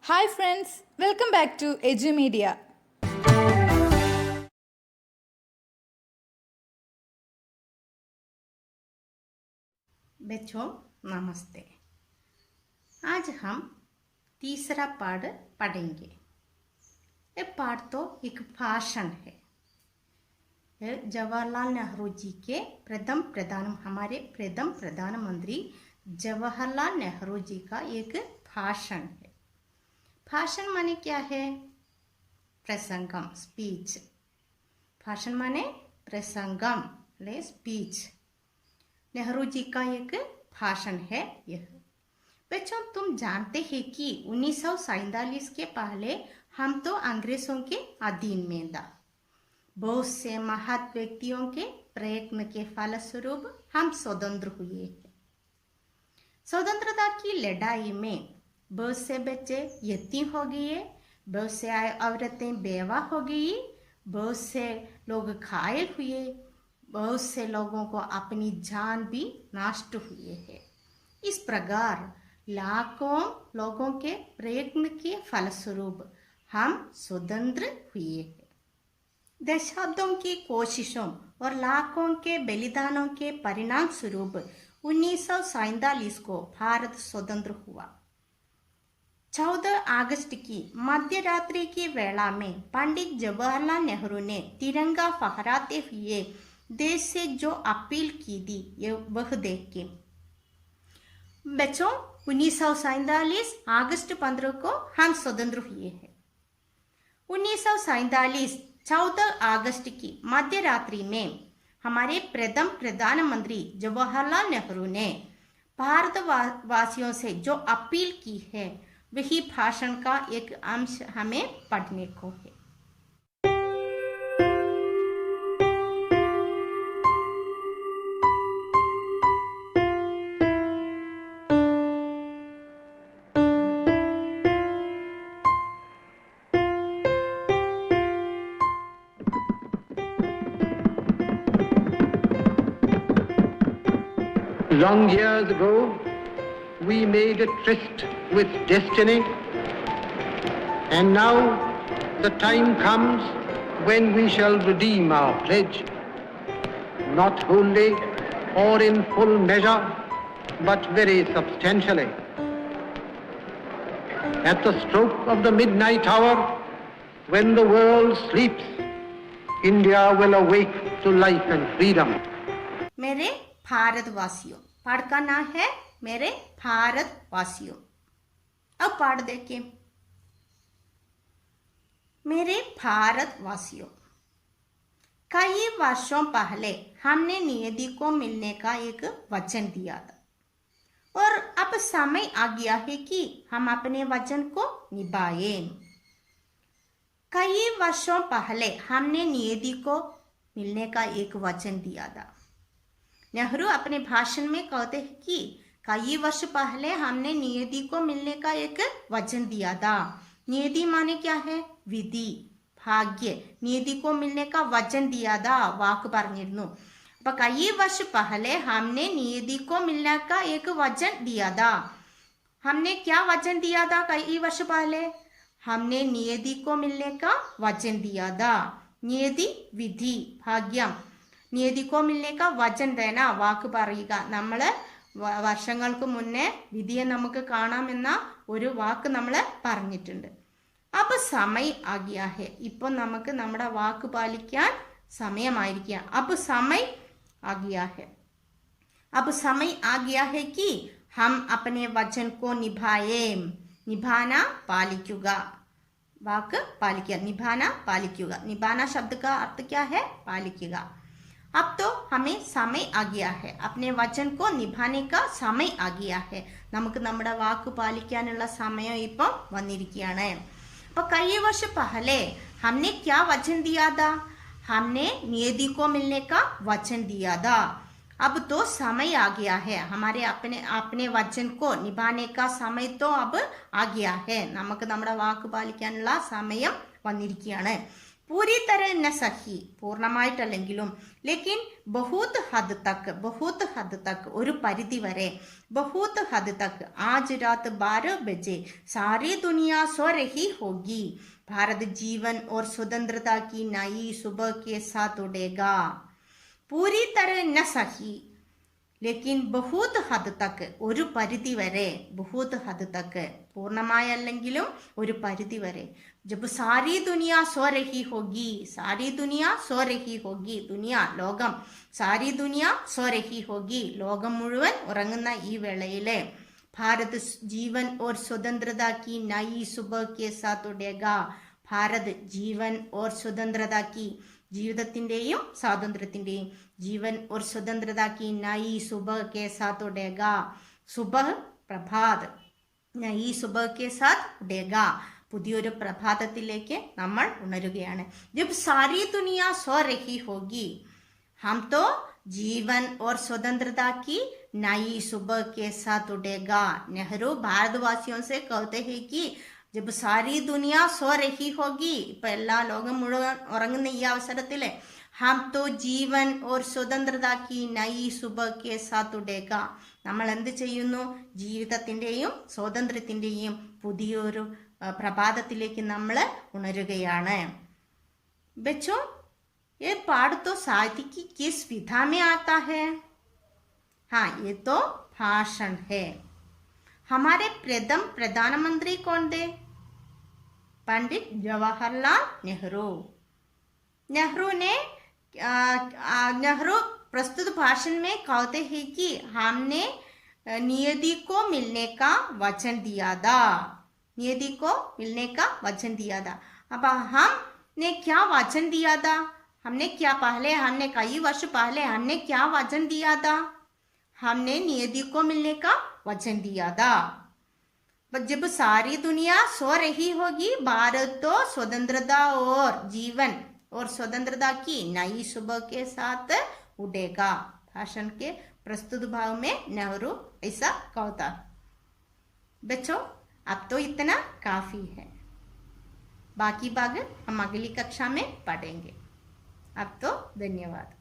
Hi friends, welcome back to EduMedia. बच्चों नमस्ते। आज हम तीसरा पाठ पढ़ेंगे। ये पाठ तो एक भाषण है। जवाहरलाल नेहरू जी के हमारे प्रथम प्रधानमंत्री जवाहरलाल नेहरू जी का एक भाषण है। भाषण माने क्या है? प्रसंगम, स्पीच। भाषण माने प्रसंगम ले स्पीच। नेहरू जी का एक भाषण है यह। बच्चों तुम जानते हैं कि 1947 के पहले हम तो अंग्रेजों के अधीन में था। बहुत से महान व्यक्तियों के प्रयत्न के फलस्वरूप हम स्वतंत्र हुए हैं। स्वतंत्रता की लड़ाई में बहुत से बच्चे यतीम हो गए, बहुत से औरतें बेवा हो गई, बहुत से लोग घायल हुए, बहुत से लोगों को अपनी जान भी नष्ट हुए हैं। इस प्रकार लाखों लोगों के प्रयत्न के फलस्वरूप हम स्वतंत्र हुए हैं। दशाब्दों की कोशिशों और लाखों के बलिदानों के परिणाम स्वरूप 1947 को भारत स्वतंत्र हुआ। 14 अगस्त की मध्य रात्रि की वेला में पंडित जवाहरलाल नेहरू ने तिरंगा फहराते हुए देश से जो अपील की थी वह देख के। बच्चों 1947 अगस्त 15 को हम स्वतंत्र हुए हैं। 1947 14 अगस्त की मध्य रात्रि में हमारे प्रथम प्रधानमंत्री जवाहरलाल नेहरू ने भारतवासियों से जो अपील की है वही भाषण का एक अंश हमें पढ़ने को है। Long years ago, we made a tryst with destiny, and now the time comes when we shall redeem our pledge, not wholly or in full measure, but very substantially. At the stroke of the midnight hour, when the world sleeps, India will awake to life and freedom. मेरे भारतवासियों, पाठ का नाम है मेरे भारतवासियों। अब पाठ देखिए। मेरे भारतवासियों, कई वर्षों पहले हमने नियति को मिलने का एक वचन दिया था और अब समय आ गया है कि हम अपने वचन को निभाएं। कई वर्षों पहले हमने नियति को मिलने का एक वचन दिया था। नेहरू अपने भाषण में कहते हैं कि कई वर्ष पहले हमने नियति को मिलने का एक वचन दिया था। नियति माने क्या है? विधि, भाग्य। नियति को मिलने का वचन दिया था, वाक പറഞ്ഞിരുന്നു। അപ്പോൾ कई वर्ष पहले हमने नियति को मिलने का एक वचन दिया था। हमने क्या वचन दिया था कई वर्ष पहले? हमने नियति को मिलने का वचन दिया था। नियति, विधि, भाग्യം। नियति को मिलने का वचन देना, വാക്ക് പറയുക। നമ്മൾ വർഷങ്ങൾക്ക് മുന്നേ വിധിയെ നമുക്ക് കാണാമെന്ന ഒരു വാക്ക് നമ്മൾ പറഞ്ഞിട്ടുണ്ട്. അപ്പൊ സമയ ആ ഗയാ ഹെ. ഇപ്പൊ നമുക്ക് നമ്മുടെ വാക്ക് പാലിക്കാൻ സമയമായിരിക്കുക. അപ്പൊ സമയ ആ ഗയാ ഹെ. अब समय आ गया है कि हम अपने वचन को निभाएं. निभाना पालिക്കുക, വാക്ക് പാലിക്കുക. निभाना पालिക്കുക. निभाना शब्द का अर्थ क्या है? पालिക്കുക. अब तो हमें समय आ गया है, अपने वचन को निभाने का समय आ गया है. നമുക്ക് നമ്മുടെ വാക്ക് പാലിക്കാനുള്ള സമയം ഇപ്പം വന്നിരിക്കുകയാണ്. അപ്പോൾ कई वर्ष पहले हमने क्या वचन दिया था? हमने नियति को मिलने का वचन दिया था. अब तो समय आ गया है, हमारे अपने वचन को निभाने का समय तो अब आ गया है. നമുക്ക് നമ്മുടെ വാക്ക് പാലിക്കാനുള്ള സമയം വന്നിരിക്കുകയാണ്. पूरी तरह न सही പൂർണ്ണമായിട്ടല്ലെങ്കിലും लेकिन बहुत हद तक ഒരു പരിധി വരെ बहुत हद तक आज रात 12 बजे सारी दुनिया सो रही होगी भारत जीवन और स्वतंत्रता की नई सुबह के साथ उड़ेगा पूरी तरह न सही लेकिन बहुत हद तक ഒരു പരിധി വരെ बहुत हद तक പൂർണ്ണമായല്ലെങ്കിലും ഒരു പരിധി വരെ जब सारी दुनिया सो रही होगी दुनिया ലോകം सारी दुनिया सो रही होगी ലോകം മുഴുവൻ ഉറങ്ങുന്ന ഈ വേളയിലെ भारत जीवन और स्वतंत्रता की नई सुबह के साथ उड़ेगा भारत जीवन और स्वतंत्रता की ജീവിതത്തിൻ്റെയും സ്വാതന്ത്ര്യത്തിൻ്റെയും ജീവൻ और स्वतंत्रता की नई सुबह के साथ उड़ेगा सुबह പ്രഭാത് नई सुबह के साथ उड़ेगा പുതിയൊരു പ്രഭാതത്തിലേക്ക് നമ്മൾ ഉണരുകയാണ് जब सारी दुनिया सो रही होगी हम तो जीवन और स्वतंत्रता की नई सुबह के साथ उड़ेगा नेहरू भारतवासियों से कहते हैं कि जब सारी दुनिया सो रही होगी ഇപ്പൊ എല്ലാ ലോകം മുഴുവൻ ഉറങ്ങുന്ന ഈ അവസരത്തില് हम तो जीवन और स्वतंत्रता की नई सुबह के साथ उड़ेगा നമ്മൾ എന്ത് ചെയ്യുന്നു ജീവിതത്തിൻ്റെയും സ്വാതന്ത്ര്യത്തിൻ്റെയും പുതിയൊരു പ്രഭാതത്തിലേക്ക് നമ്മൾ ഉണരുകയാണ് बच्चों ये पाठ तो साहित्य की किस विधा में आता है हाँ ये तो भाषण है हमारे प्रथम प्रधानमंत्री कौन थे पंडित जवाहरलाल नेहरू नेहरू प्रस्तुत भाषण में कहते हैं कि हमने नियति को मिलने का वचन दिया था अब हमने क्या वचन दिया था हमने कई वर्ष पहले हमने क्या वचन दिया था हमने नियति को मिलने का वचन दिया था जब सारी दुनिया सो रही होगी भारत तो स्वतंत्रता और जीवन और स्वतंत्रता की नई सुबह के साथ उड़ेगा भाषण के प्रस्तुत भाव में नेहरू ऐसा कहता बच्चों अब तो इतना काफी है बाकी भाग हम अगली कक्षा में पढ़ेंगे अब तो धन्यवाद